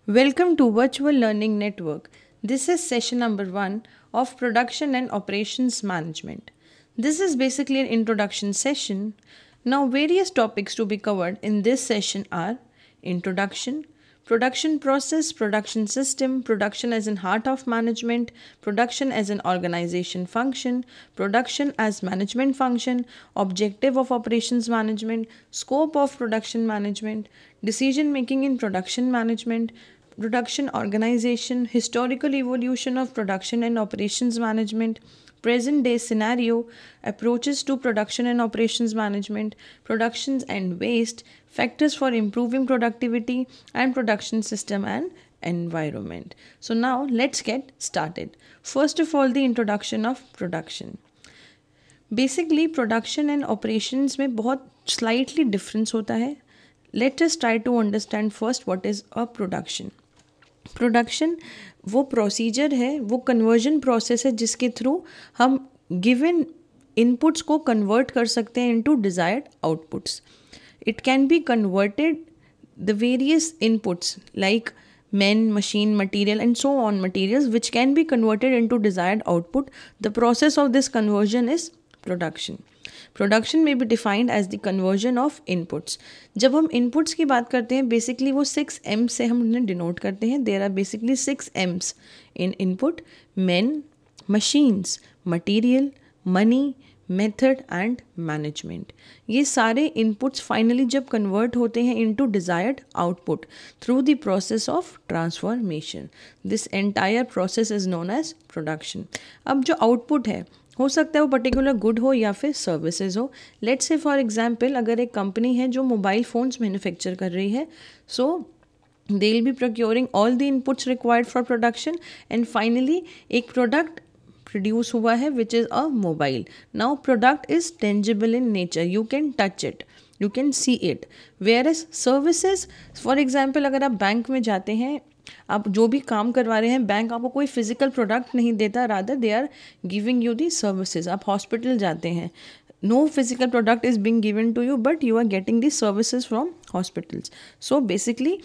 Welcome to Virtual Learning Network. This is session number 1 of Production and Operations Management. This is basically an introduction session. Now, various topics to be covered in this session are introduction, production process, production system, production as in heart of management, production as an organization function, production as management function, objective of operations management, scope of production management, decision making in production management, production organization, historical evolution of production and operations management, present day scenario, approaches to production and operations management, productions and waste, factors for improving productivity, and production system and environment. So now let's get started. First of all, the introduction of production. Basically production and operations में बहुत slightly difference होता है. Let us try to understand first what is a production. Production वो procedure है, वो conversion process है जिसके through हम गिवन इनपुट्स को कन्वर्ट कर सकते हैं into desired outputs. It can be converted the various inputs like men, machine, material and so on materials which can be converted into desired output. The process of this conversion is production. Production may be defined as the conversion of inputs. जब हम inputs की बात करते हैं basically वो 6 M से हम उन्हें डिनोट करते हैं. There are basically 6 M's in input: men, machines, material, money, method and management. ये सारे इनपुट्स फाइनली जब कन्वर्ट होते हैं into desired output through the process of transformation. This entire process is known as production. अब जो output है हो सकता है वो पर्टिकुलर गुड हो या फिर सर्विसेज हो. लेट्स से फॉर एग्जांपल अगर एक कंपनी है जो मोबाइल फ़ोन्स मैन्युफैक्चर कर रही है, सो they will be procuring all the inputs required for production and finally एक प्रोडक्ट प्रोड्यूस हुआ है which is a mobile. Now product is tangible in nature, you can touch it, you can see it. Whereas services for example अगर आप bank में जाते हैं, आप जो भी काम करवा रहे हैं बैंक आपको कोई फिजिकल प्रोडक्ट नहीं देता, rather they are giving you the services. आप हॉस्पिटल जाते हैं, no physical product is being given to you but you are getting the services from hospitals. So basically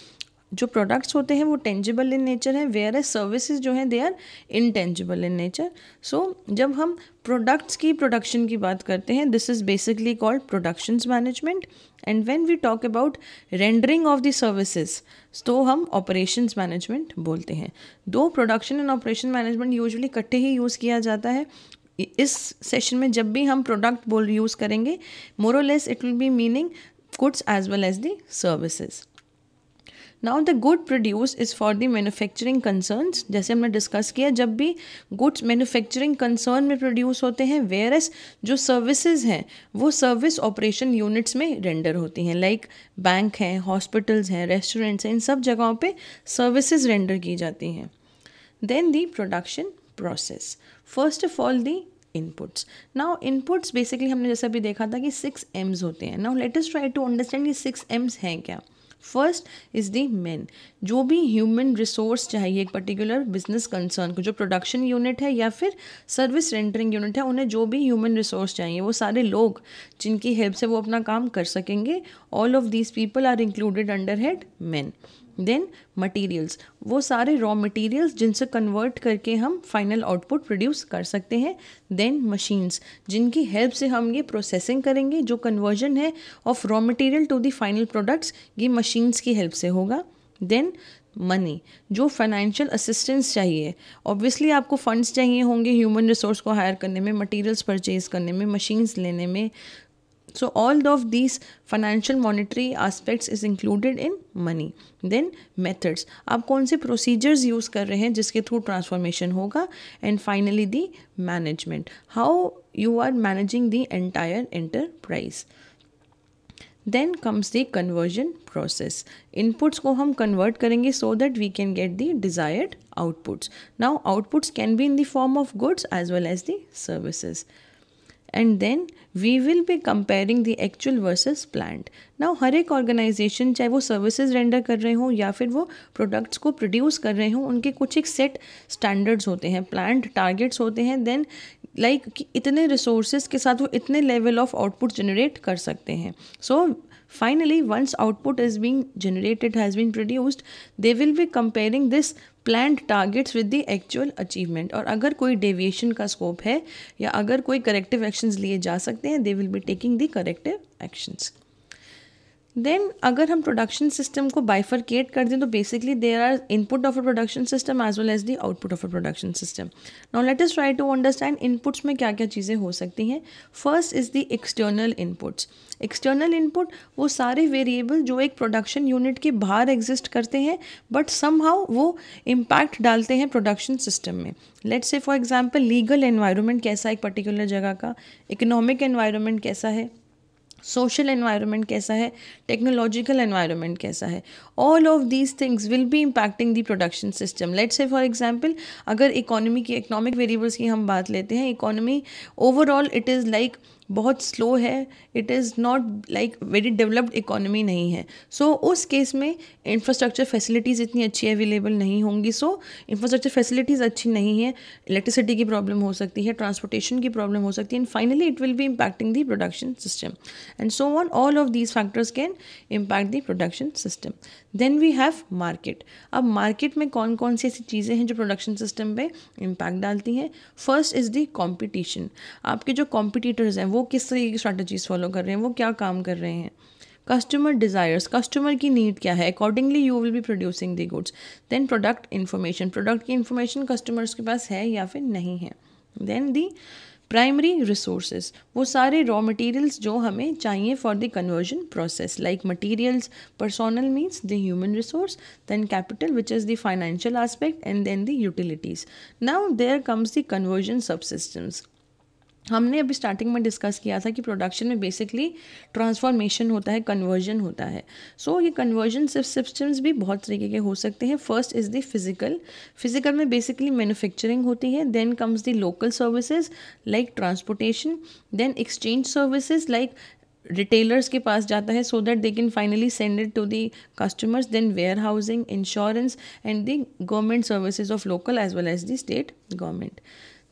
जो प्रोडक्ट्स होते हैं वो टेंजिबल इन नेचर है, वेयर एज सर्विसेज जो हैं they are intangible in nature. So जब हम products की प्रोडक्शन की बात करते हैं this is basically called productions management. And when we talk about rendering of the services तो हम ऑपरेशंस मैनेजमेंट बोलते हैं. Though production and operation management usually इकट्ठे ही यूज़ किया जाता है. इस सेशन में जब भी हम प्रोडक्ट बोल यूज़ करेंगे मोर और less it will be meaning goods as well as the services. Now the good produce is for the manufacturing concerns. जैसे हमने डिस्कस किया जब भी गुड्स मैन्युफैक्चरिंग कंसर्न में प्रोड्यूस होते हैं, वेयर एज जो सर्विसेज हैं वो सर्विस ऑपरेशन यूनिट्स में रेंडर होती हैं. लाइक बैंक हैं, हॉस्पिटल्स हैं, रेस्टोरेंट्स हैं, इन सब जगहों पे सर्विसेज रेंडर की जाती हैं. Then the production process. First of all the inputs. Now inputs basically हमने जैसा भी देखा था कि 6 M's होते हैं. Now let us try to understand ये 6 M's हैं क्या. First is the man. जो भी ह्यूमन रिसोर्स चाहिए एक पर्टिकुलर बिजनेस कंसर्न को, जो प्रोडक्शन यूनिट है या फिर सर्विस रेंडरिंग यूनिट है, उन्हें जो भी ह्यूमन रिसोर्स चाहिए वो सारे लोग जिनकी हेल्प से वो अपना काम कर सकेंगे, all of these people are included under head man. Then materials, वो सारे रॉ मटीरियल्स जिनसे कन्वर्ट करके हम फाइनल आउटपुट प्रोड्यूस कर सकते हैं. देन मशीन्स, जिनकी हेल्प से हम ये प्रोसेसिंग करेंगे, जो कन्वर्जन है of raw material to the final products ये मशीन्स की हेल्प से होगा. देन मनी, जो फाइनेंशियल असिस्टेंस चाहिए, ऑब्वियसली आपको फंड्स चाहिए होंगे ह्यूमन रिसोर्स को हायर करने में, मटीरियल्स परचेज करने में, मशीन्स लेने में. So all of these financial monetary aspects is included in money. Then methods, आप कौन से procedures use कर रहे हैं जिसके थ्रू ट्रांसफॉर्मेशन होगा. And finally the management, how you are managing the entire enterprise. Then comes the conversion process. Inputs को हम convert करेंगे so that we can get the desired outputs. Now outputs can be in the form of goods as well as the services. And then we will be comparing the actual versus planned. Now हर एक organisation चाहे वो services render कर रहे हों या फिर वो products को प्रोड्यूस कर रहे हों, उनके कुछ एक सेट स्टैंडर्ड्स होते हैं, प्लान्ड टारगेट्स होते हैं. देन लाइक कि इतने रिसोर्सेज के साथ वो इतने लेवल ऑफ आउटपुट जनरेट कर सकते हैं. सो Finally, once output is being generated, has been produced, they will be comparing this planned targets with the actual achievement. और अगर कोई डेविएशन का स्कोप है या अगर कोई करेक्टिव एक्शंस लिए जा सकते हैं, they will be taking the corrective actions. Then अगर हम प्रोडक्शन सिस्टम को बाइफरकेट कर दें तो basically there are input of a production system as well as the output of a production system. Now let us try to understand inputs में क्या क्या चीज़ें हो सकती हैं. First is the external inputs. External input वो सारे variable जो एक प्रोडक्शन यूनिट के बाहर एग्जिस्ट करते हैं बट समहाउ वो इम्पैक्ट डालते हैं प्रोडक्शन सिस्टम में. Let's say for example legal environment कैसा है एक पर्टिकुलर जगह का, इकोनॉमिक एनवायरनमेंट कैसा है, सोशल एनवायरनमेंट कैसा है, टेक्नोलॉजिकल एनवायरनमेंट कैसा है. All of these things will be impacting the production system. Let's say for example अगर इकोनॉमिक वेरिएबल्स की हम बात लेते हैं, economy overall it is like बहुत स्लो है, it is not like very developed economy नहीं है. सो उस केस में इंफ्रास्ट्रक्चर फैसिलिटीज़ इतनी अच्छी अवेलेबल नहीं होंगी. सो इंफ्रास्ट्रक्चर फैसिलिटीज़ अच्छी नहीं है, इलेक्ट्रिसिटी की प्रॉब्लम हो सकती है, ट्रांसपोर्टेशन की प्रॉब्लम हो सकती है, and finally it will be impacting the production system. And so on, all of these factors can impact the production system. Then we have market. अब मार्केट में कौन कौन सी ऐसी चीज़ें हैं जो प्रोडक्शन सिस्टम पे इम्पैक्ट डालती हैं. First is the competition. आपके जो कॉम्पिटिटर्स हैं वो किस तरह की स्ट्रैटेजीज फॉलो कर रहे हैं, वो क्या काम कर रहे हैं. कस्टमर डिज़ायर्स, कस्टमर की नीड क्या है, accordingly you will be producing the goods. Then product information, product की इन्फॉर्मेशन कस्टमर्स के पास है या फिर नहीं है. देन दी प्राइमरी रिसोर्सेज, वो सारे रॉ मटेरियल्स जो हमें चाहिए for the conversion process, like materials, personnel means the human resource, then capital which is the financial aspect, and then the utilities. Now there comes the conversion subsystems. हमने अभी starting में discuss किया था कि production में basically transformation होता है, conversion होता है. सो ये कन्वर्जन सिस्टम्स भी बहुत तरीके के हो सकते हैं. फर्स्ट इज़ द फिजिकल में बेसिकली मैन्युफैक्चरिंग होती है. Then comes the local services like transportation. Then exchange services like retailers के पास जाता है so that they can finally send it to the customers. Then warehousing, insurance, and the government services of local as well as the state government.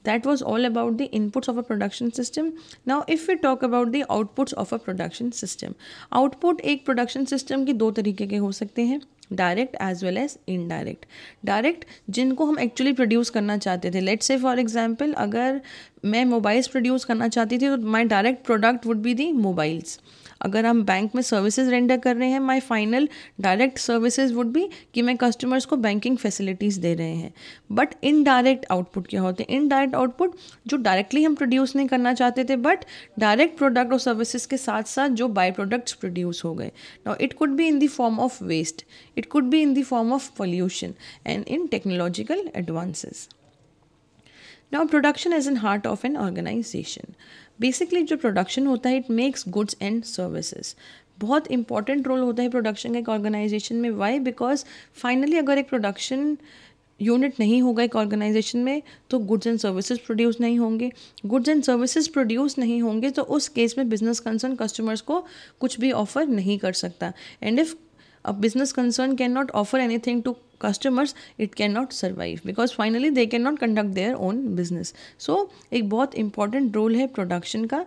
That was all about the inputs of a production system. Now if we talk about the outputs of a production system, output एक production system की दो तरीके के हो सकते हैं, direct as well as indirect. Direct जिनको हम एक्चुअली प्रोड्यूस करना चाहते थे. लेट्स से फॉर एग्जांपल अगर मैं मोबाइल्स प्रोड्यूस करना चाहती थी तो my direct product would be the mobiles. अगर हम बैंक में सर्विसेज रेंडर कर रहे हैं, my final direct services would be कि मैं कस्टमर्स को बैंकिंग फैसिलिटीज़ दे रहे हैं. बट इनडायरेक्ट आउटपुट क्या होते हैं? इनडायरेक्ट आउटपुट जो डायरेक्टली हम प्रोड्यूस नहीं करना चाहते थे बट डायरेक्ट प्रोडक्ट और सर्विसेज के साथ साथ जो बाय प्रोडक्ट्स प्रोड्यूस हो गए. Now it could be in the form of waste, it could be in the form of pollution and in technological advances. Now production is in heart of an organization. Basically जो production होता है it makes goods and services. बहुत important role होता है production का एक organisation में. Y? Because finally अगर एक प्रोडक्शन यूनिट नहीं होगा एक ऑर्गेनाइजेशन में तो गुड्स एंड सर्विसेज प्रोड्यूस नहीं होंगे. गुड्स एंड सर्विसेज प्रोड्यूस नहीं होंगे तो उस केस में बिजनेस कंसर्न कस्टमर्स को कुछ भी ऑफर नहीं कर सकता. And if a business concern cannot offer anything to customers, it cannot survive because finally they cannot conduct their own business. So एक बहुत important role है production का.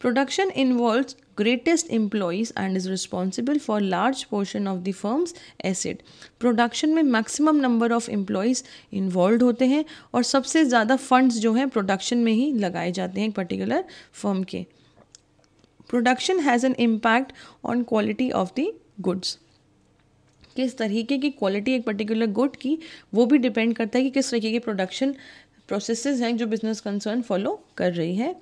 Production involves greatest employees and is responsible for large portion of the firm's asset. Production में maximum number of employees involved होते हैं और सबसे ज़्यादा funds जो हैं production में ही लगाए जाते हैं एक particular firm के. Production has an impact on quality of the goods. किस तरीके की क्वालिटी एक पर्टिकुलर गुड की वो भी डिपेंड करता है कि किस तरीके के प्रोडक्शन प्रोसेसेस हैं जो बिजनेस कंसर्न फॉलो कर रही है.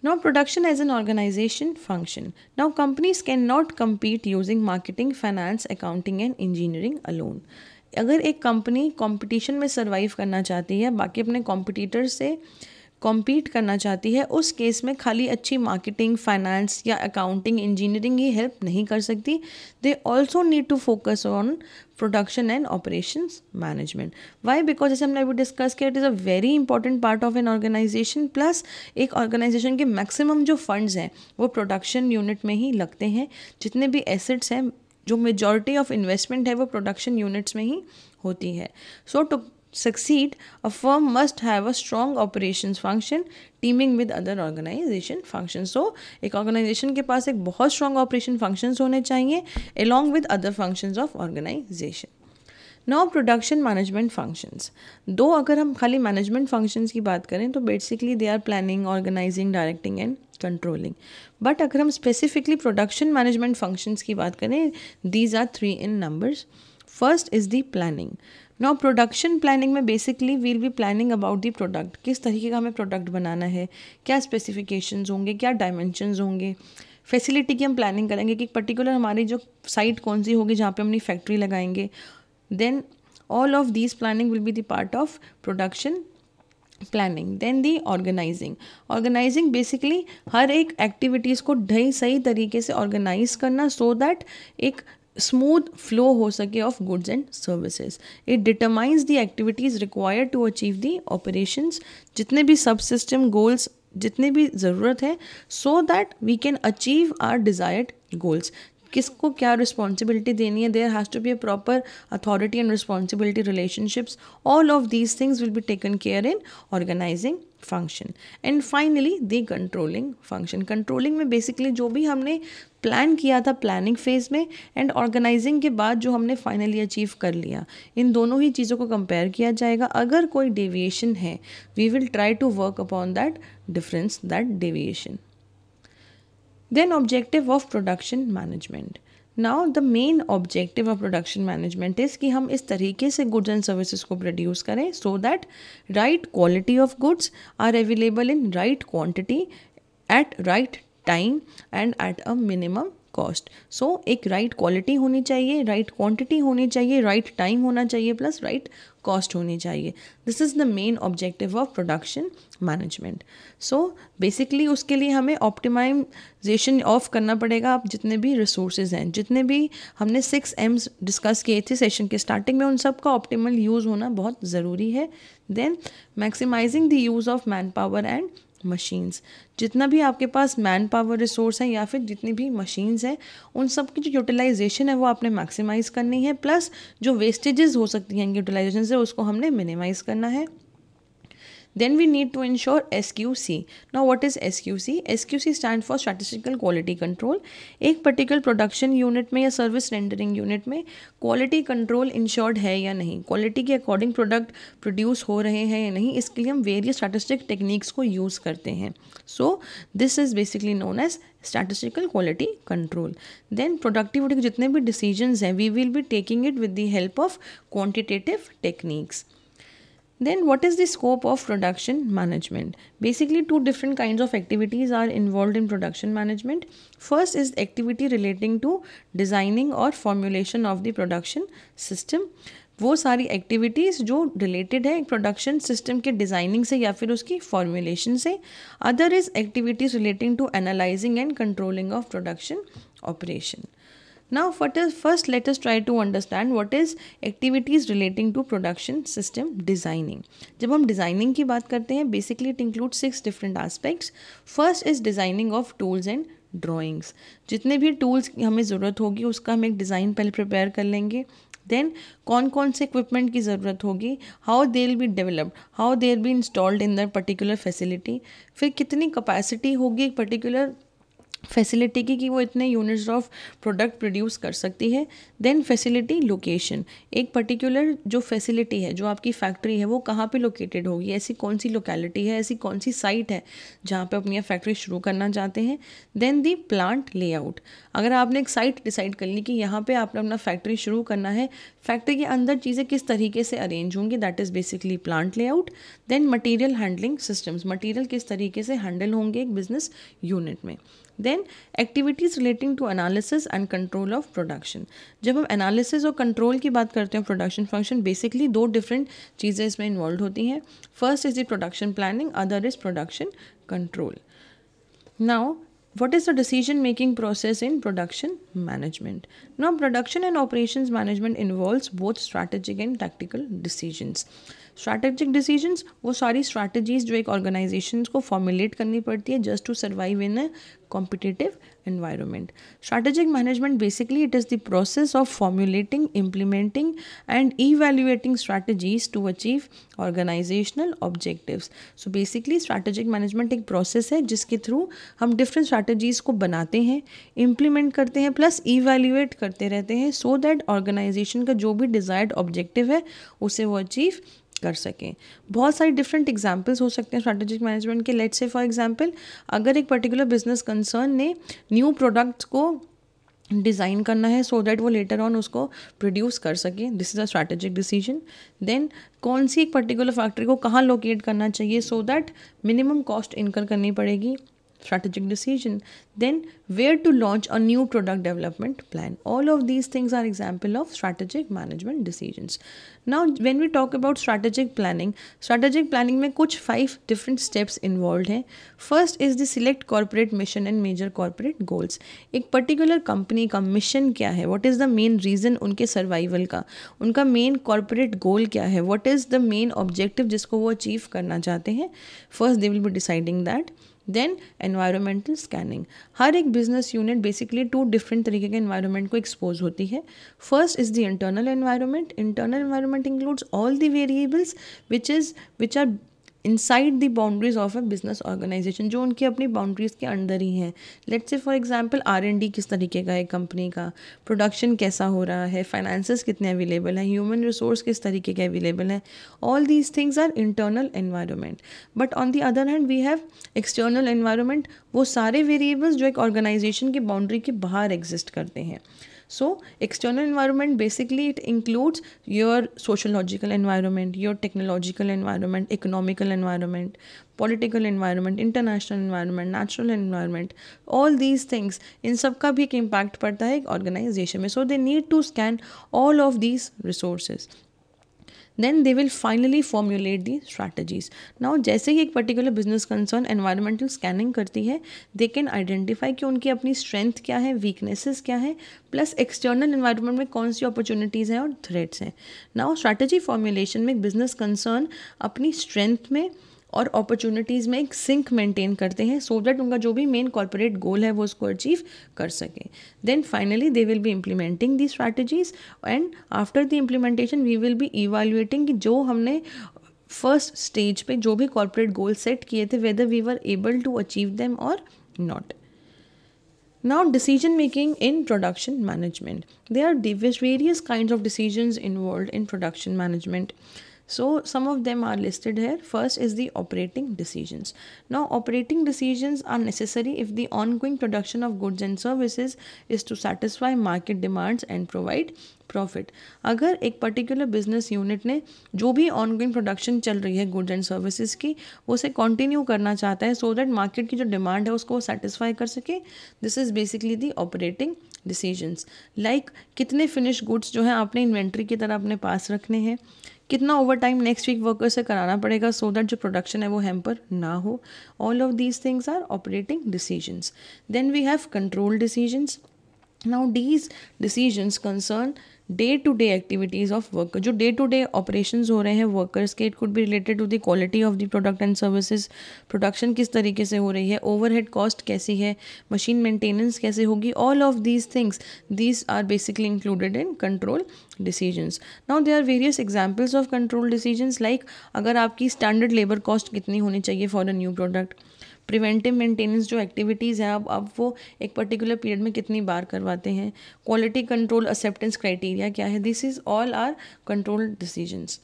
Now production as an organization function. Now companies can not compete using marketing, finance, accounting and engineering alone. अगर एक कंपनी कॉम्पिटिशन में सर्वाइव करना चाहती है, बाकी अपने कॉम्पिटिटर से कॉम्पीट करना चाहती है, उस केस में खाली अच्छी मार्केटिंग, फाइनेंस या अकाउंटिंग, इंजीनियरिंग ही हेल्प नहीं कर सकती. They also need to focus on production and operations management. Why? Because जैसे हमने अभी डिस्कस किया, it is a very important part of an organization. Plus एक ऑर्गेनाइजेशन के मैक्सिमम जो फंड्स हैं वो प्रोडक्शन यूनिट में ही लगते हैं. जितने भी एसेट्स हैं, जो मेजॉरिटी ऑफ इन्वेस्टमेंट है वो प्रोडक्शन यूनिट्स में ही होती है. सो to succeed, a firm must have a strong operations function teaming with other organization functions. So एक organization के पास एक बहुत strong operation functions होने चाहिए along with other functions of organization. Now production management functions, दो अगर हम खाली मैनेजमेंट फंक्शंस की बात करें तो basically they are planning, organising, directing and controlling. But अगर हम स्पेसिफिकली प्रोडक्शन मैनेजमेंट फंक्शंस की बात करें, these are 3 in numbers. First is the planning. Now production planning में basically will be planning about the product, किस तरीके का हमें प्रोडक्ट बनाना है, क्या स्पेसिफिकेशंस होंगे, क्या डायमेंशंस होंगे. फैसिलिटी की हम प्लानिंग करेंगे कि पर्टिकुलर हमारी जो साइट कौन सी होगी जहाँ पे हम अपनी फैक्ट्री लगाएंगे. Then all of these planning will be the part of production planning. Then the organizing. Organizing basically हर एक activities को सही तरीके से organize करना so that एक smooth flow हो सके of goods and services. It determines the activities required to achieve the operations, जितने भी subsystem goals जितने भी ज़रूरत है so that we can achieve our desired goals. किसको क्या रिस्पॉन्सिबिलिटी देनी है, there has to be a proper authority and responsibility relationships. All of these things will be taken care in organizing function. And finally the controlling function. Controlling में basically जो भी हमने plan किया था प्लानिंग फेज में and organizing के बाद जो हमने फाइनली अचीव कर लिया, इन दोनों ही चीज़ों को कंपेयर किया जाएगा. अगर कोई डेविएशन है we will try to work upon that difference, that deviation. Then objective of production management. Now the main objective of production management is कि हम इस तरीके से goods and services को produce करें so that right quality of goods are available in right quantity at right time and at a minimum cost. So एक right quality होनी चाहिए, राइट क्वांटिटी होनी चाहिए, राइट टाइम होना चाहिए, प्लस राइट कॉस्ट होनी चाहिए. This is the main objective of production management. So basically उसके लिए हमें ऑप्टिमाइजेशन ऑफ करना पड़ेगा. आप जितने भी रिसोर्सेज हैं, जितने भी हमने 6 M's डिस्कस किए थे सेशन के स्टार्टिंग में, उन सब का ऑप्टिमल यूज़ होना बहुत ज़रूरी है. Then maximizing the use of manpower and machines. जितना भी आपके पास मैन पावर रिसोर्स है या फिर जितनी भी मशीन्स हैं, उन सब की जो यूटिलाइजेशन है वो आपने मैक्सिमाइज़ करनी है. प्लस जो वेस्टेजेस हो सकती हैं यूटिलाइजेशन से उसको हमने मिनिमाइज़ करना है. Then we need to ensure SQC. Now what is SQC? SQC stands for Statistical Quality Control. एक पर्टिकुलर प्रोडक्शन यूनिट में या सर्विस रेंडरिंग यूनिट में क्वालिटी कंट्रोल इंश्योर्ड है या नहीं, क्वालिटी के अकॉर्डिंग प्रोडक्ट प्रोड्यूस हो रहे हैं या नहीं, इसके लिए हम वेरियस स्टैटिस्टिक टेक्निक्स को यूज़ करते हैं. So this is basically known as statistical quality control. Then productivity के जितने भी डिसीजंस हैं we will be taking it with the help of quantitative techniques. Then what is the scope of production management? Basically 2 different kinds of activities are involved in production management. First is activity relating to designing or formulation of the production system. वो सारी activities जो related है production system के designing से या फिर उसकी formulation से. Other is activities relating to analyzing and controlling of production operation. Now first let us try to understand what is activities relating to production system designing. जब हम designing की बात करते हैं basically it include 6 different aspects. First is designing of tools and drawings. जितने भी tools की हमें ज़रूरत होगी उसका हम एक डिज़ाइन पहले प्रिपेयर कर लेंगे. देन कौन कौन से इक्विपमेंट की ज़रूरत होगी, how they will be developed, how they will be installed in that particular facility. फिर कितनी कैपेसिटी होगी एक पर्टिकुलर फैसिलिटी की कि वो इतने यूनिट्स ऑफ प्रोडक्ट प्रोड्यूस कर सकती है. देन फैसिलिटी लोकेशन, एक पर्टिकुलर जो फैसिलिटी है जो आपकी फैक्ट्री है वो कहाँ पे लोकेटेड होगी, ऐसी कौन सी लोकेलिटी है, ऐसी कौन सी साइट है जहाँ पे अपनी फैक्ट्री शुरू करना चाहते हैं. देन दी प्लांट लेआउट, अगर आपने एक साइट डिसाइड कर ली कि यहाँ पे आपने अपना फैक्ट्री शुरू करना है, फैक्ट्री के अंदर चीज़ें किस तरीके से अरेंज होंगी, that is basically plant layout. Then material handling systems, material किस तरीके से हैंडल होंगे एक बिजनेस यूनिट में. Then activities relating to analysis and control of production. जब हम एनालिसिस और कंट्रोल की बात करते हैं प्रोडक्शन फंक्शन, बेसिकली 2 डिफरेंट चीज़ें इसमें इन्वॉल्व होती हैं. First is the production planning, other is production control. Now what is the decision making process in production management? Now production and operations management involves both strategic and tactical decisions. Strategic decisions वो सारी strategies जो एक organisation को formulate करनी पड़ती है just to survive in a competitive environment. Strategic management basically it is the process of formulating, implementing and evaluating strategies to achieve organizational objectives. So basically strategic management एक process है जिसके through हम different strategies को बनाते हैं, implement करते हैं plus evaluate करते रहते हैं so that organization का जो भी desired objective है उसे वो achieve कर सकें. बहुत सारी डिफरेंट एग्जाम्पल्स हो सकते हैं स्ट्रैटेजिक मैनेजमेंट के. लेट्स से फॉर एग्जांपल अगर एक पर्टिकुलर बिजनेस कंसर्न ने न्यू प्रोडक्ट्स को डिज़ाइन करना है सो दैट वो लेटर ऑन उसको प्रोड्यूस कर सके, this is a strategic decision. Then कौन सी एक पर्टिकुलर फैक्ट्री को कहाँ लोकेट करना चाहिए सो दैट मिनिमम कॉस्ट इनकर करनी पड़ेगी, strategic decision. Then where to launch a new product development plan. All of these things are example of strategic management decisions. Now when we talk about strategic planning में कुछ 5 different steps involved हैं. First is the select corporate mission and major corporate goals. एक particular company का mission क्या है, what is the main reason उनके survival का, उनका main corporate goal क्या है, what is the main objective जिसको वो achieve करना चाहते हैं. First they will be deciding that. Then environmental scanning. हर एक बिजनेस यूनिट बेसिकली 2 डिफरेंट तरीके के एनवायरनमेंट को एक्सपोज होती है. First is the internal environment. Internal environment includes all the variables which are inside the boundaries of a business organization, जो उनकी अपनी बाउंड्रीज के अंदर ही हैं. Let's say for example R&D किस तरीके का है कंपनी का, प्रोडक्शन कैसा हो रहा है, फाइनेंसेस कितने अवेलेबल हैं, ह्यूमन रिसोर्स किस तरीके के अवेलेबल हैं. All these things are internal environment. But on the other hand we have external environment. वो सारे वेरिएबल्स जो एक ऑर्गेनाइजेशन की बाउंड्री के बाहर एग्जिस्ट करते हैं. So external environment basically it includes your sociological environment, your technological environment, economical environment, political environment, international environment, natural environment. All these things इन सब का भी एक impact पड़ता है एक organization में. So they need to scan all of these resources. Then they will finally formulate the strategies. Now जैसे ही एक particular business concern environmental scanning करती है, they can identify कि उनकी अपनी strength क्या है, weaknesses क्या है, plus external environment में कौन सी opportunities हैं और threats हैं. Now strategy formulation में business concern अपनी strength में और अपॉर्चुनिटीज़ में एक सिंक मेंटेन करते हैं सो दैट उनका जो भी मेन कॉर्पोरेट गोल है वो उसको अचीव कर सकें. Then finally they will be implementing the strategies and after the implementation we will be evaluating कि जो हमने फर्स्ट स्टेज पे जो भी कॉर्पोरेट गोल सेट किए थे whether we were able to achieve them और not. Now decision making in production management. There are various kinds of decisions involved in production management. So some of them are listed here. First is the operating decisions. Now operating decisions are necessary if the ongoing production of goods and services is to satisfy market demands and provide profit. अगर एक particular business unit ने जो भी ongoing production चल रही है goods and services की वो उसे कंटिन्यू करना चाहता है सो दैट मार्केट की जो डिमांड है उसको सेटिस्फाई कर सके, this is basically the operating decisions. Like कितने फिनिश गुड्स जो हैं आपने इन्वेंट्री की तरह अपने पास रखने हैं, कितना overtime next week worker से कराना पड़ेगा सो दैट जो प्रोडक्शन है वो हैम्पर ना हो. All of these things are operating decisions. Then we have control decisions. Now these decisions concern day to day activities of worker. जो day to day operations हो रहे हैं वर्कर्स के, it could be related to the quality of the product and services, production किस तरीके से हो रही है, ओवरहेड कॉस्ट कैसी है, मशीन मेंटेनेंस कैसे होगी. All of these things these are basically included in control decisions. Now there are various examples of control decisions like अगर आपकी स्टैंडर्ड लेबर कॉस्ट कितनी होनी चाहिए for a new product, preventive maintenance जो activities हैं अब वो एक पर्टिकुलर पीरियड में कितनी बार करवाते हैं, क्वालिटी कंट्रोल एक्सेप्टेंस क्राइटेरिया क्या है, this is all are control decisions.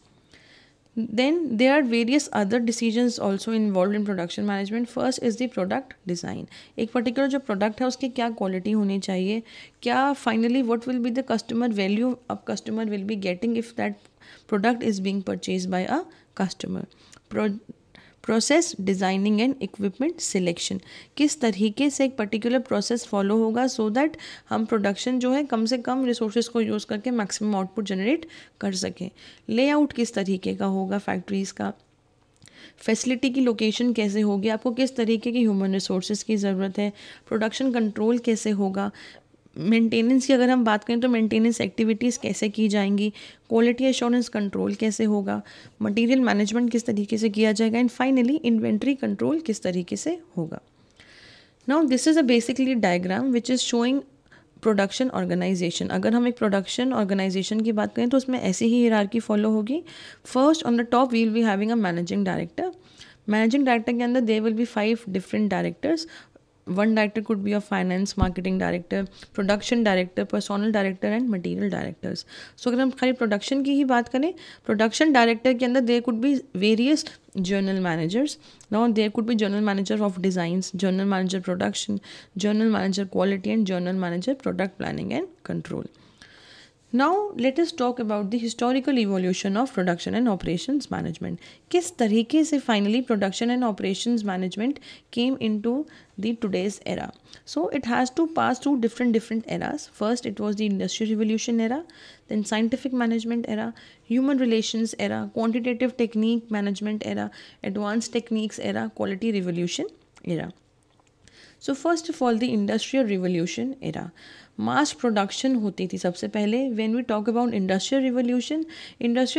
Then there are various other decisions also involved in production management. First is the product design. एक पर्टिकुलर जो प्रोडक्ट है उसकी क्या क्वालिटी होनी चाहिए, क्या finally what will be the customer value अब customer will be getting if that product is being purchase by a customer. Process designing and equipment selection, किस तरीके से एक पर्टिकुलर प्रोसेस फॉलो होगा सो दैट हम प्रोडक्शन जो है कम से कम रिसोर्सेज को यूज़ करके मैक्सिमम आउटपुट जनरेट कर सकें. लेआउट किस तरीके का होगा फैक्ट्रीज़ का, फैसिलिटी की लोकेशन कैसे होगी, आपको किस तरीके की ह्यूमन रिसोर्सेज की ज़रूरत है, प्रोडक्शन कंट्रोल कैसे होगा, मेंटेनेंस की अगर हम बात करें तो मेंटेनेंस एक्टिविटीज़ कैसे की जाएंगी, क्वालिटी एश्योरेंस कंट्रोल कैसे होगा, मटेरियल मैनेजमेंट किस तरीके से किया जाएगा, एंड फाइनली इन्वेंट्री कंट्रोल किस तरीके से होगा. Now this is a basically diagram which is showing production organization. अगर हम एक प्रोडक्शन ऑर्गेनाइजेशन की बात करें तो उसमें ऐसी ही हायरार्की फॉलो होगी. First on the top we will be having a managing director. Managing director के अंदर there will be 5 different directors. One director could be a finance, marketing director, production director, personal director and material directors. So अगर हम खाली production की ही बात करें, production director के अंदर there could be various journal managers. Now there could be general manager of designs, general manager production, general manager quality, and general manager product planning and control. Now let us talk about the historical evolution of production and operations management. किस तरीके से finally production and operations management came into the today's era. So it has to pass through different eras. First it was the industrial revolution era, then scientific management era, human relations era, quantitative technique management era, advanced techniques era, quality revolution era. So first of all the industrial revolution era. Mass production होती थी सबसे पहले. When we talk about industrial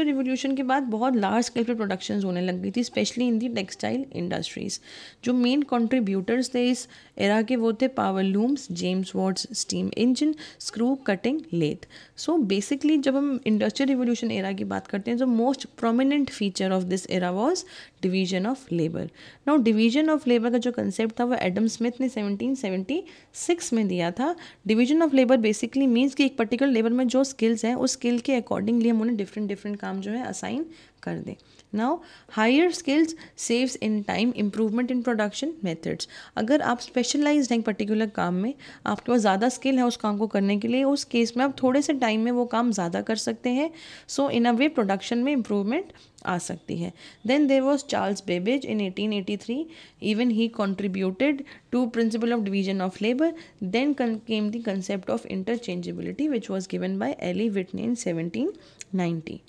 revolution के बाद बहुत large scale पर production होने लग गई थी, specially in the textile industries. जो मेन कंट्रीब्यूटर्स थे इस एरा के वो थे power looms, James Watt's steam engine, screw cutting, lathe. So basically जब हम इंडस्ट्रियल रिवोल्यूशन एरा की बात करते हैं तो most prominent feature of this era was division of labour. Now division of labour का जो कंसेप्ट था वो एडम स्मिथ ने 1776 में दिया था. Division of labour basically means कि एक पर्टिकुलर लेबर में जो स्किल्स हैं उस स्किल के अकॉर्डिंगली हम उन्हें डिफरेंट काम जो है असाइन कर दें. Now higher skills saves in time, improvement in production methods. अगर आप स्पेशलाइज्ड हैं एक पर्टिकुलर काम में, आपके पास ज़्यादा स्किल है उस काम को करने के लिए, उस केस में आप थोड़े से टाइम में वो काम ज़्यादा कर सकते हैं. सो इन अ वे प्रोडक्शन में इम्प्रूवमेंट आ सकती है. Then there was Charles Babbage in 1883. Even he contributed to principle of division of labour. Then came the concept of interchangeability which was given by Eli Whitney in 1790.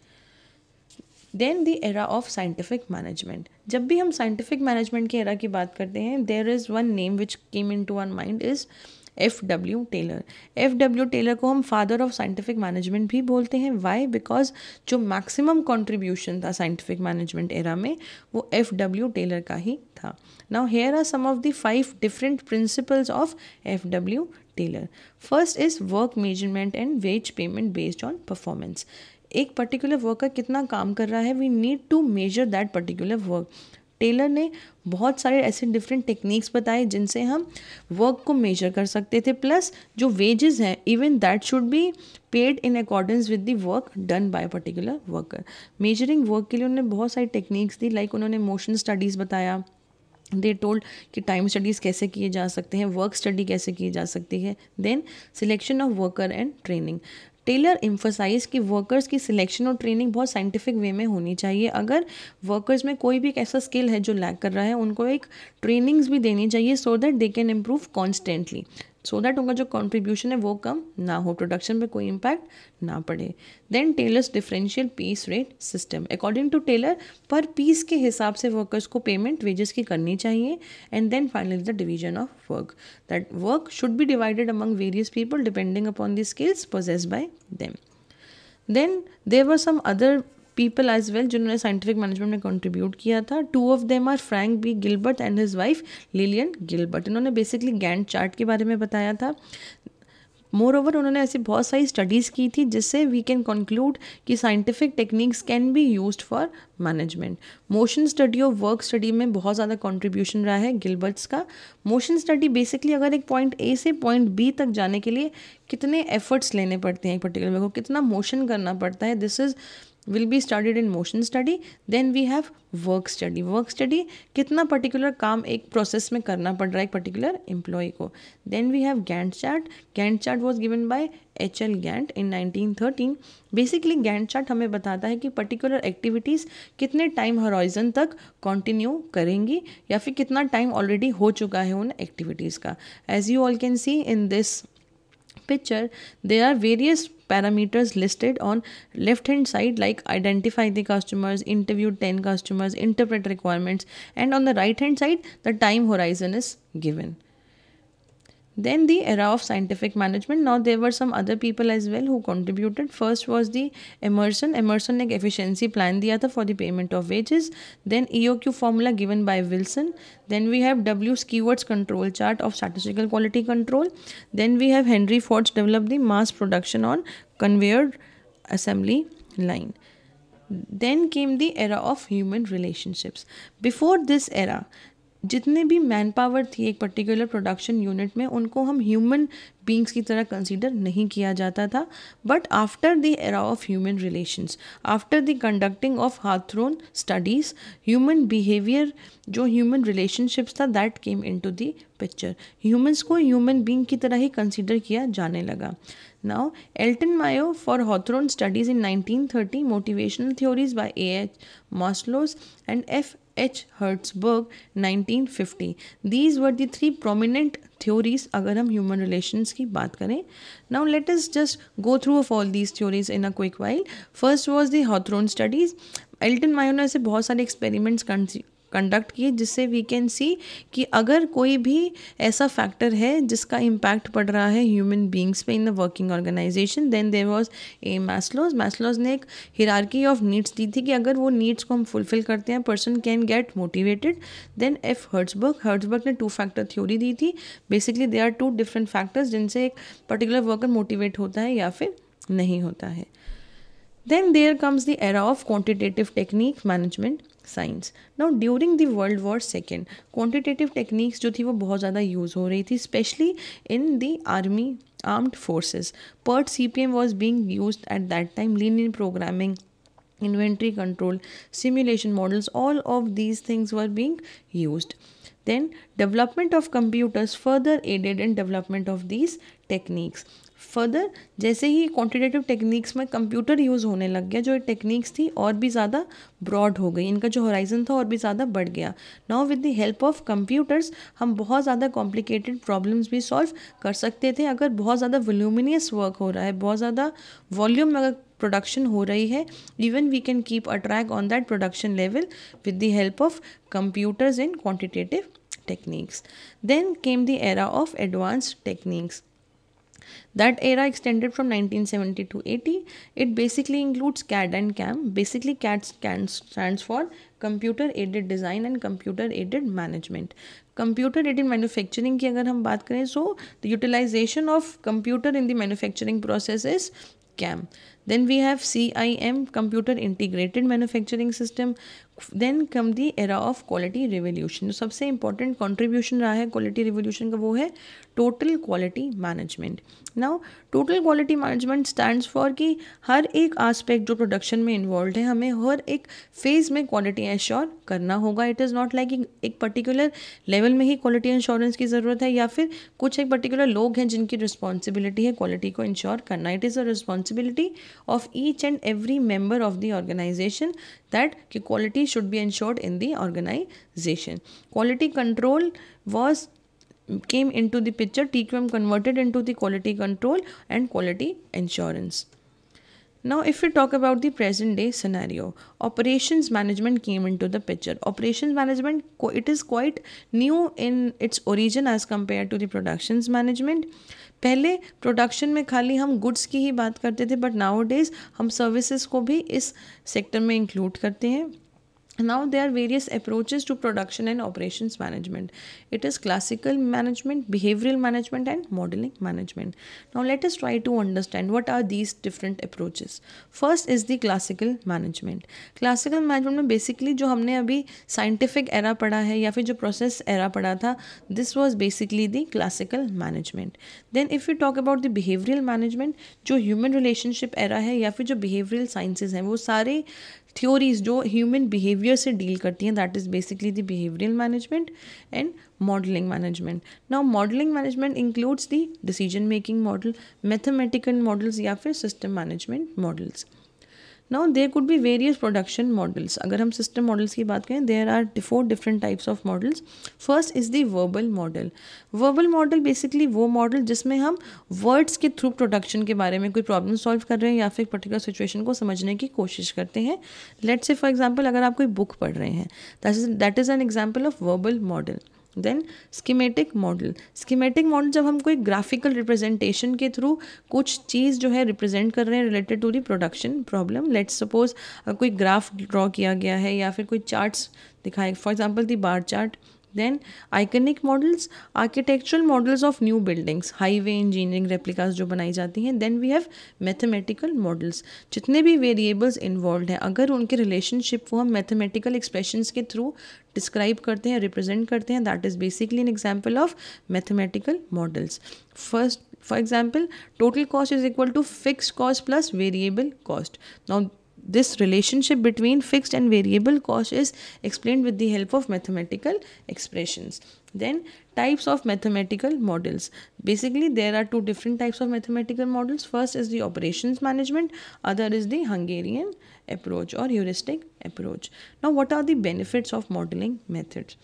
Then the era of scientific management. जब भी हम scientific management की era की बात करते हैं, there is one name which came into our mind is F.W. Taylor. F.W. Taylor को हम फादर ऑफ साइंटिफिक मैनेजमेंट भी बोलते हैं. वाई? बिकॉज जो मैक्सिमम कॉन्ट्रीब्यूशन था साइंटिफिक मैनेजमेंट एरा में वो F.W. टेलर का ही था. Now here are some of the 5 different principles of F.W. Taylor. First is work measurement and wage payment based on performance. एक पर्टिकुलर वर्कर कितना काम कर रहा है, we need to measure that particular work. Taylor ने बहुत सारे ऐसे डिफरेंट टेक्निक्स बताए जिनसे हम वर्क को मेजर कर सकते थे. प्लस जो वेजेस हैं even that should be paid in accordance with the work done by particular worker. Measuring work के लिए उन्होंने बहुत सारी टेक्निक्स दी. लाइक उन्होंने मोशन स्टडीज़ बताया. दे टोल्ड कि टाइम स्टडीज़ कैसे किए जा सकते हैं, वर्क स्टडी कैसे की जा सकती है. Then selection of worker and training. Taylor emphasize कि वर्कर्स की सिलेक्शन और ट्रेनिंग बहुत साइंटिफिक वे में होनी चाहिए. अगर वर्कर्स में कोई भी एक ऐसा स्किल है जो लैक कर रहा है, उनको एक ट्रेनिंग्स भी देनी चाहिए सो that they can improve constantly, so that उनका जो कॉन्ट्रीब्यूशन है वो कम ना हो, प्रोडक्शन पे कोई इम्पैक्ट ना पड़े. Then Taylor's differential piece rate system. According to Taylor पर पीस के हिसाब से वर्कर्स को पेमेंट वेजेस की करनी चाहिए. And then finally the division of work. That work should be divided among various people depending upon the skills possessed by them. Then there were some other people as well जिन्होंने scientific management में contribute किया था. 2 of them are Frank B Gilbert and his wife Lillian Gilbert. इन्होंने basically Gantt chart के बारे में बताया था. मोर ओवर उन्होंने ऐसी बहुत सारी स्टडीज़ की थी जिससे वी कैन कंक्लूड कि scientific techniques can be used for management. Motion study और वर्क स्टडी में बहुत ज़्यादा कंट्रीब्यूशन रहा है गिलबर्ट्स का. मोशन स्टडी बेसिकली अगर एक पॉइंट ए से पॉइंट बी तक जाने के लिए कितने एफर्ट्स लेने पड़ते हैं एक पर्टिकुलर को, कितना मोशन करना पड़ता है, this is will be studied in motion study. Then we have work study. Work study कितना पर्टिकुलर काम एक प्रोसेस में करना पड़ रहा है एक पर्टिकुलर एम्प्लॉय को. Then we have Gantt chart. Gantt chart was given by H.L. Gantt in 1913. Basically Gantt chart हमें बताता है कि पर्टिकुलर एक्टिविटीज़ कितने टाइम हॉराइजन तक कंटिन्यू करेंगी या फिर कितना टाइम ऑलरेडी हो चुका है उन एक्टिविटीज़ का. As you all can see in this picture, there are various parameters listed on left hand side like identify the customers, interview 10 customers, interpret requirements, and on the right hand side the time horizon is given. Then the era of scientific management. Now there were some other people as well who contributed. First was the Emerson ने एक efficiency plan दिया था for the payment of wages. Then EOQ formula given by Wilson. Then we have W. Stewart's control chart of statistical quality control. Then we have Henry Ford's developed the mass production on conveyor assembly line. Then came the era of human relationships. Before this era, जितने भी man power थी एक particular production unit में, उनको हम human beings की तरह consider नहीं किया जाता था. But after the era of human relations, after the conducting of Hawthorne studies, human behaviour, जो ह्यूमन रिलेशनशिप्स था, that came into the picture. Humans को ह्यूमन बींग की तरह ही कंसीडर किया जाने लगा. Now, Elton Mayo for Hawthorne studies in 1930 motivational theories by A.H. Maslow and F.H. Hertzberg 1950. These were the three prominent theories अगर हम human relations की बात करें. Now let us just go through of all these theories in a quick while. First was the Hawthorne studies. Elton Mayo ने ऐसे बहुत सारे experiments conduct किए जिससे वी कैन सी कि अगर कोई भी ऐसा फैक्टर है जिसका इम्पैक्ट पड़ रहा है ह्यूमन बींग्स पे in the working organization. Then there was a Maslow's ने एक हिरार्की ऑफ नीड्स दी थी कि अगर वो नीड्स को हम फुलफिल करते हैं person can get motivated. Then F Herzberg ने 2 फैक्टर थ्योरी दी थी. Basically they are 2 different factors जिनसे एक पर्टिकुलर वर्कर मोटिवेट होता है या फिर नहीं होता है. Then there comes the era of quantitative technique management science. Now during the World War II, quantitative techniques जो थी वो बहुत ज़्यादा यूज़ हो रही थी, especially in the army armed forces. PERT CPM was being used at that time. Linear programming, inventory control, simulation models, all of these things were being used. Then development of computers further aided in development of these techniques. Further जैसे ही quantitative techniques में computer use होने लग गया, जो techniques थी और भी ज़्यादा ब्रॉड हो गई, इनका जो होराइजन था और भी ज़्यादा बढ़ गया. Now with the help of computers हम बहुत ज़्यादा कॉम्प्लिकेटेड प्रॉब्लम्स भी सॉल्व कर सकते थे. अगर बहुत ज़्यादा वॉल्यूमिनियस वर्क हो रहा है, बहुत ज़्यादा वॉल्यूम अगर प्रोडक्शन हो रही है, even we can keep a track on that production level with the help of computers in quantitative techniques. Then came the era of advanced techniques. That era extended from 1970 to 80. It basically includes CAD and CAM. Basically CAD stands for Computer Aided Design and Computer Aided Management. Computer aided manufacturing की अगर हम बात करें, so the utilization of computer in the manufacturing process is CAM. Then we have CIM, Computer Integrated Manufacturing System. Then come the era of quality revolution. सबसे important contribution रहा है quality revolution का, वो है total quality management. Now total quality management stands for कि हर एक aspect जो production में involved है, हमें हर एक phase में quality assure करना होगा. It is not like एक particular level में ही quality assurance की ज़रूरत है या फिर कुछ एक particular लोग हैं जिनकी responsibility है quality को ensure करना. It is a responsibility of each and every member of the organization that quality should be ensured in the organization. Quality control came into the picture. TQM converted into the quality control and quality insurance. Now if we talk about the present day scenario, operations management came into the picture. Operations management, it is quite new in its origin as compared to the productions management. पहले production में खाली हम goods की ही बात करते थे, but now days हम services को भी इस सेक्टर में इंक्लूड करते हैं. Now there are various approaches to production and operations management. It is classical management, behavioral management and modeling management. Now let us try to understand what are these different approaches. First is the classical management. Classical management में basically जो हमने अभी scientific era पढ़ा है या फिर जो process era पढ़ा था, this was basically the classical management. Then if we talk about the behavioral management, जो human relationship era है या फिर जो behavioral sciences हैं, वो सारे theories जो human behavior से deal करती हैं, that is basically the behavioral management and modeling management. Now modeling management includes the decision making model, mathematical models या फिर system management models. Now there could be various production models. अगर हम system models की बात करें, there are 4 different types of models. First is the verbal model. Verbal model basically वो model जिसमें हम words के through production के बारे में कोई problem solve कर रहे हैं या फिर particular situation को समझने की कोशिश करते हैं. Let's say for example अगर आप कोई book पढ़ रहे हैं, that is an example of verbal model. Then schematic model, schematic model जब हम कोई ग्राफिकल रिप्रेजेंटेशन के थ्रू कुछ चीज़ जो है रिप्रेजेंट कर रहे हैं related to the production problem, let's suppose कोई ग्राफ ड्रॉ किया गया है या फिर कोई चार्ट्स दिखाए, for example the bar chart. Then iconic models, architectural models of new buildings, highway engineering replicas जो बनाई जाती हैं. Then we have mathematical models, जितने भी variables involved हैं अगर उनके relationship को हम mathematical expressions के through describe करते हैं, represent करते हैं, that is basically an example of mathematical models. First, for example, total cost is equal to fixed cost plus variable cost. Now this relationship between fixed and variable cost is explained with the help of mathematical expressions. Then types of mathematical models. Basically there are two different types of mathematical models. First is the operations management, other is the Hungarian approach or heuristic approach. Now what are the benefits of modeling methods?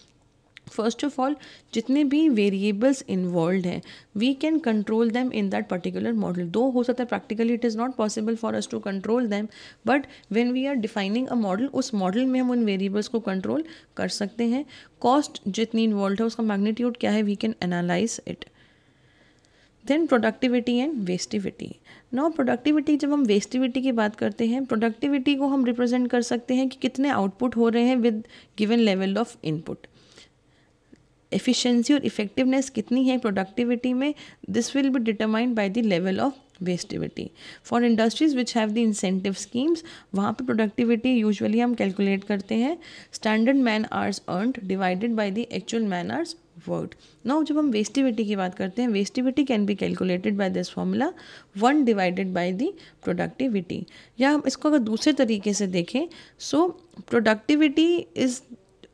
First of all जितने भी variables involve हैं we can control them in that particular model. Though हो सकता है practically it is not possible for us to control them, but when we are defining a model उस model में हम उन वेरिएबल्स को कंट्रोल कर सकते हैं. कॉस्ट जितनी इन्वॉल्व है उसका मैग्नीट्यूड क्या है we can analyse it. Then productivity and wastivity. Now productivity, जब हम वेस्टिविटी की बात करते हैं प्रोडक्टिविटी को हम रिप्रेजेंट कर सकते हैं कि कितने आउटपुट हो रहे हैं with given level of input. Efficiency और इफेक्टिवनेस कितनी है प्रोडक्टिविटी में, this will be determined by the level of wastivity. For industries which have the incentive schemes वहाँ पे प्रोडक्टिविटी यूजुअली हम कैलकुलेट करते हैं standard man hours earned divided by the actual man hours worked. Now जब हम wastivity की बात करते हैं wastivity can be calculated by this formula 1 divided by the productivity. या हम इसको अगर दूसरे तरीके से देखें सो प्रोडक्टिविटी इज़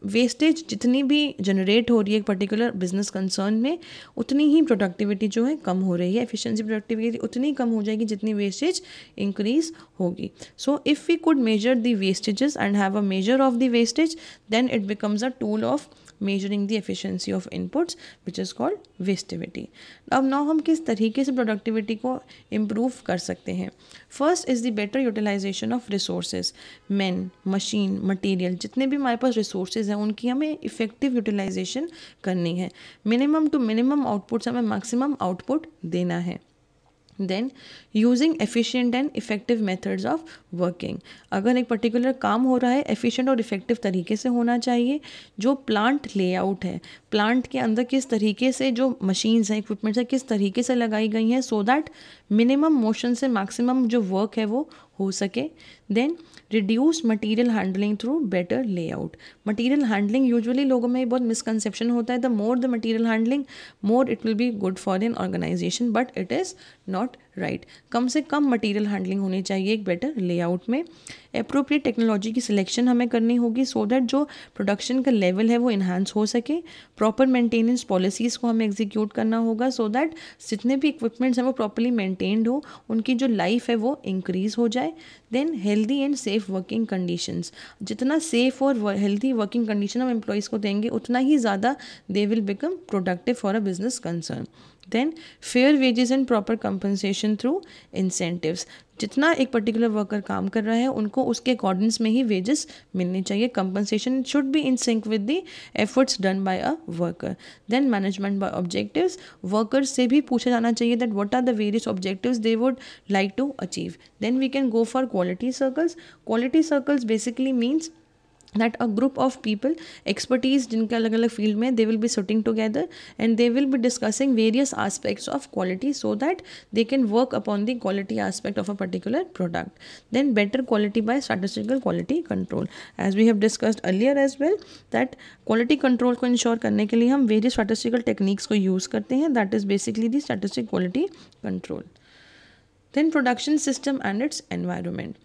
वेस्टेज जितनी भी जनरेट हो रही है एक पर्टिकुलर बिजनेस कंसर्न में उतनी ही प्रोडक्टिविटी जो है कम हो रही है. एफिशिएंसी प्रोडक्टिविटी उतनी कम हो जाएगी जितनी वेस्टेज इंक्रीज होगी. So if we could measure the wastages and have a measure of the wastage then it becomes a tool of measuring the efficiency of inputs which is called wastivity. अब now हम किस तरीके से productivity को improve कर सकते हैं. First is the better utilization of resources, man, machine, material, जितने भी हमारे पास रिसोर्सेज हैं उनकी हमें इफेक्टिव यूटिलाइजेशन करनी है. मिनिमम टू मिनिमम आउटपुट से हमें मैक्सिमम आउटपुट देना है. Then using efficient and effective methods of working. अगर एक पर्टिकुलर काम हो रहा है एफिशिएंट और इफेक्टिव तरीके से होना चाहिए. जो प्लांट लेआउट है, प्लांट के अंदर किस तरीके से जो मशीन्स हैं, इक्विपमेंट्स हैं, किस तरीके से लगाई गई हैं सो दैट मिनिमम मोशन से मैक्सिमम जो वर्क है वो हो सके. Then reduce material handling through better layout. Material handling usually लोगों में बहुत मिसकंसेप्शन होता है, the more the material handling more it will be good for an organisation, but it is not right. कम से कम मटीरियल हैंडलिंग होनी चाहिए एक बेटर लेआउट में. एप्रोप्रिएट टेक्नोलॉजी की सिलेक्शन हमें करनी होगी सो दैट जो प्रोडक्शन का लेवल है वो इन्हांस हो सके. प्रॉपर मेंटेनेंस पॉलिसीज़ को हमें एग्जीक्यूट करना होगा सो दैट जितने भी इक्विपमेंट्स हैं वो प्रॉपरली मेंटेन्ड हो, उनकी जो लाइफ है वो इंक्रीज़ हो जाए. Then healthy and safe working conditions. जितना सेफ और हेल्दी वर्किंग कंडीशन हम एम्प्लॉयज़ को देंगे उतना ही ज़्यादा they will become productive for a business concern. Then fair wages and proper compensation through incentives. जितना एक पर्टिकुलर वर्कर काम कर रहा है उनको उसके अकॉर्डिंग्स में ही वेजेस मिलने चाहिए. Compensation should be in sync with the efforts done by a worker. Then management by objectives. Workers से भी पूछा जाना चाहिए that what are the various objectives they would like to achieve. Then we can go for quality circles. Quality circles basically means that a group of people expertise जिनके अलग अलग field में they will be sitting together and they will be discussing various aspects of quality so that they can work upon the quality aspect of a particular product. Then better quality by statistical quality control. As we have discussed earlier as well that quality control को ensure करने के लिए हम various statistical techniques को use करते हैं, that is basically the statistic quality control. Then production system and its environment.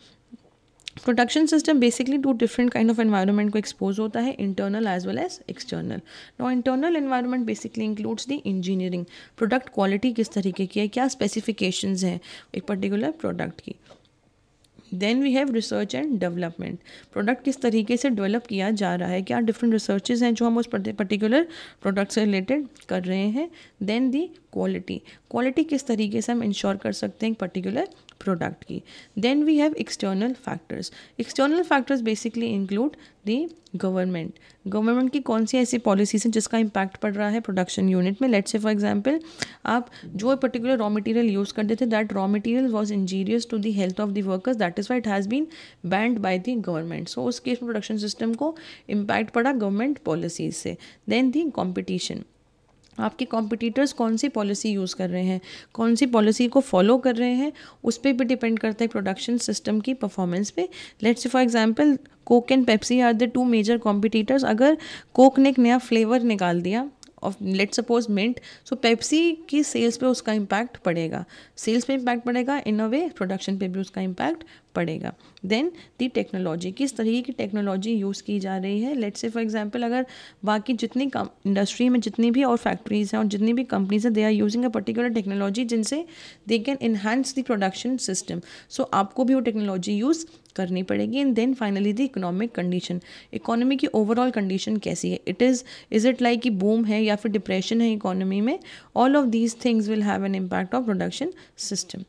Production system basically two different kind of environment को expose होता है, internal as well as external. Now internal environment basically includes the engineering. Product quality किस तरीके की है, क्या specifications हैं एक पर्टिकुलर प्रोडक्ट की. Then we have research and development. Product किस तरीके से डेवलप किया जा रहा है, क्या डिफरेंट रिसर्चेज हैं जो हम उस पर्टिकुलर प्रोडक्ट से रिलेटेड कर रहे हैं. देन दी क्वालिटी. क्वालिटी किस तरीके से हम इंश्योर कर सकते हैं एक पर्टिकुलर प्रोडक्ट की. Then we have external factors. External factors basically include the government की कौन सी ऐसी पॉलिसीज हैं जिसका इम्पैक्ट पड़ रहा है प्रोडक्शन यूनिट में. लेट्स से फॉर एग्जांपल आप जो पर्टिकुलर रॉ मटेरियल यूज़ करते थे, that raw material was injurious to the health of the workers, that is why it has been banned by the government. So उस case में production system को impact पड़ा government policies से. Then the competition. आपके competitors कौन सी policy use कर रहे हैं, कौन सी पॉलिसी को फॉलो कर रहे हैं, उस पर भी डिपेंड करता है प्रोडक्शन सिस्टम की परफॉर्मेंस पे. Let's say for example Coke and Pepsi are the two major competitors. अगर कोक ने एक नया फ्लेवर निकाल दिया of let suppose mint, so Pepsi की सेल्स पे उसका इम्पैक्ट पड़ेगा. सेल्स पे इम्पैक्ट पड़ेगा, इन अ वे प्रोडक्शन पे भी उसका इम्पैक्ट पड़ेगा. देन दी टेक्नोलॉजी, किस तरीके की टेक्नोलॉजी यूज़ की जा रही है. लेट्स से फॉर एग्जांपल अगर बाकी जितनी इंडस्ट्री में जितनी भी और फैक्ट्रीज हैं और जितनी भी कंपनीज हैं, they are using a particular technology जिनसे they can enhance the production system. So आपको भी वो टेक्नोलॉजी यूज़ करनी पड़ेगी. And then finally the economic condition. Economy की ओवरऑल कंडीशन कैसी है, इज़ इट लाइक कि बूम है या फिर डिप्रेशन है इकोनॉमी में. All of these things will have an impact of production system.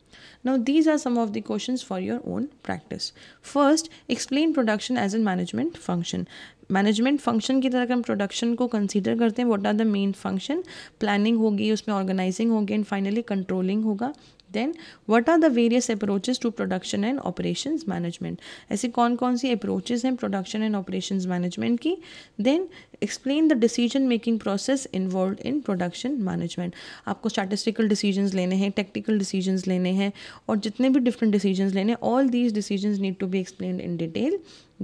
Now these are some of the questions for your own practice. First, explain production as a management function. Management function की तरह हम production को consider करते हैं. What are the main function. Planning होगी, उसमें organising होगी and finally controlling होगा. Then what are the various approaches to production and operations management. ऐसी कौन कौन सी अप्रोचेस हैं प्रोडक्शन एंड ऑपरेशंस मैनेजमेंट की. Then explain the decision making process involve in production management. आपको स्टैटिस्टिकल डिसीजंस लेने हैं, टेक्निकल डिसीजंस लेने हैं और जितने भी डिफरेंट डिसीजंस लेने हैं, all these decisions need to be explained in detail.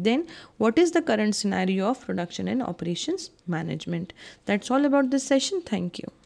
Then, what is the current scenario of production and operations management? That's all about this session. Thank you.